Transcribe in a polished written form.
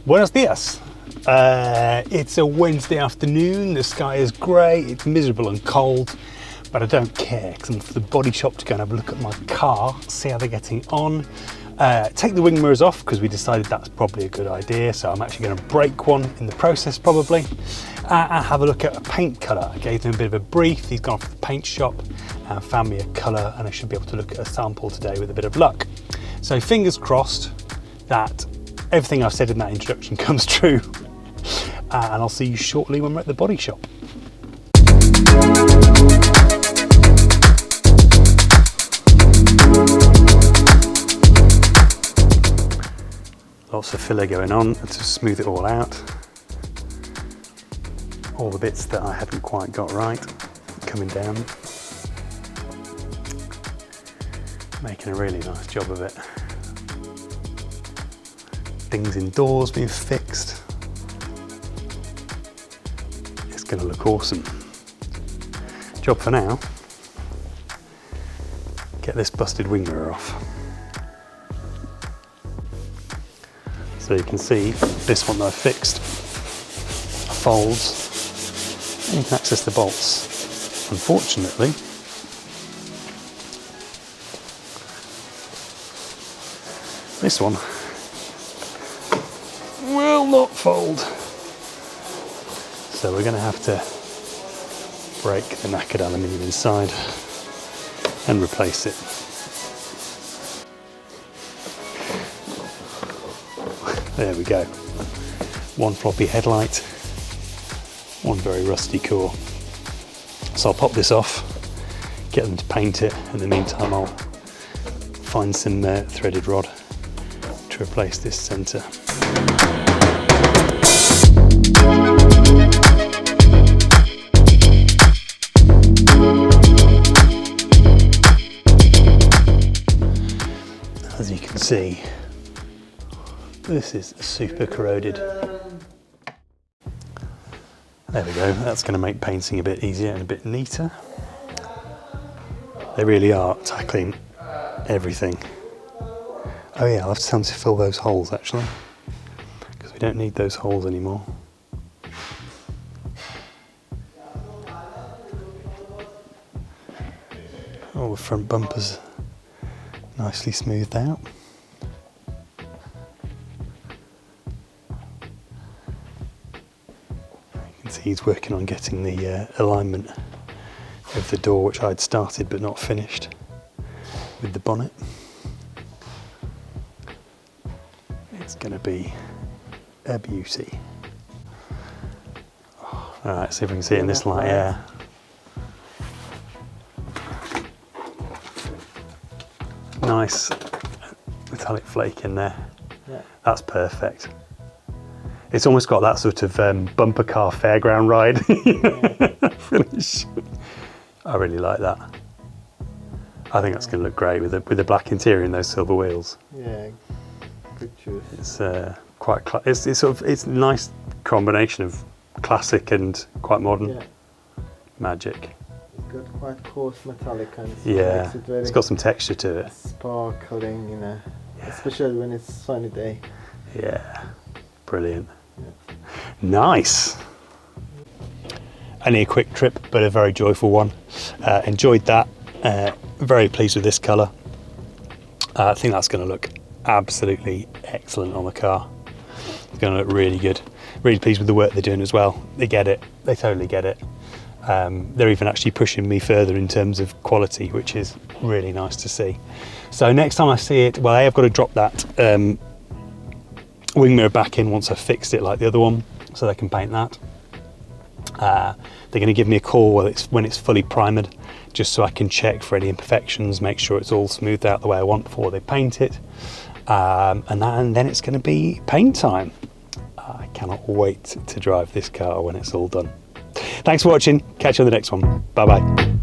Buenos dias. It's a Wednesday afternoon, the sky is grey, it's miserable and cold, but I don't care because I'm off to the body shop to go and have a look at my car, see how they're getting on. Take the wing mirrors off because we decided that's probably a good idea, so I'm actually going to break one in the process probably. And have a look at a paint colour. I gave them a bit of a brief, he's gone off to the paint shop and found me a colour, and I should be able to look at a sample today with a bit of luck. So fingers crossed that everything I've said in that introduction comes true, and I'll see you shortly when we're at the body shop. Lots of filler going on to smooth it all out. All the bits that I hadn't quite got right coming down. Making a really nice job of it. Things indoors being fixed. It's going to look awesome. Job for now, get this busted wing mirror off. So you can see this one that I fixed folds and you can access the bolts. Unfortunately, this one will not fold. So we're going to have to break the knackered aluminium inside and replace it. There we go. One floppy headlight, one very rusty core. So I'll pop this off, get them to paint it. In the meantime, I'll find some threaded rod to replace this centre. As you can see, this is super corroded. There we go, that's going to make painting a bit easier and a bit neater. They really are tackling everything. Oh yeah, I'll have to tell them to fill those holes actually, because we don't need those holes anymore. Oh, the front bumper's nicely smoothed out. He's working on getting the alignment of the door, which I'd started but not finished, with the bonnet. It's going to be a beauty. Alright, see if we can see it in this light. Yeah. Nice metallic flake in there. Yeah. That's perfect. It's almost got that sort of bumper car fairground ride finish. I really like that. I think that's going to look great with the black interior and those silver wheels. Yeah, good choice. It's quite it's a nice combination of classic and quite modern. Yeah. Magic. It's got quite coarse metallic and yeah, it's got some texture to it. Sparkling, you know, yeah. Especially when it's a sunny day. Yeah, brilliant. Yeah. Nice. Only a quick trip, but a very joyful one. Enjoyed that. Very pleased with this colour. I think that's going to look absolutely excellent on the car. It's going to look really good. Really pleased with the work they're doing as well. They get it. They totally get it. They're even actually pushing me further in terms of quality, which is really nice to see. So next time I see it, well, I've got to drop that wing mirror back in once I've fixed it like the other one, so they can paint that. They're going to give me a call when it's fully primered, just so I can check for any imperfections, make sure it's all smoothed out the way I want before they paint it, and then it's going to be paint time. I cannot wait to drive this car when it's all done. Thanks for watching. Catch you on the next one. Bye bye.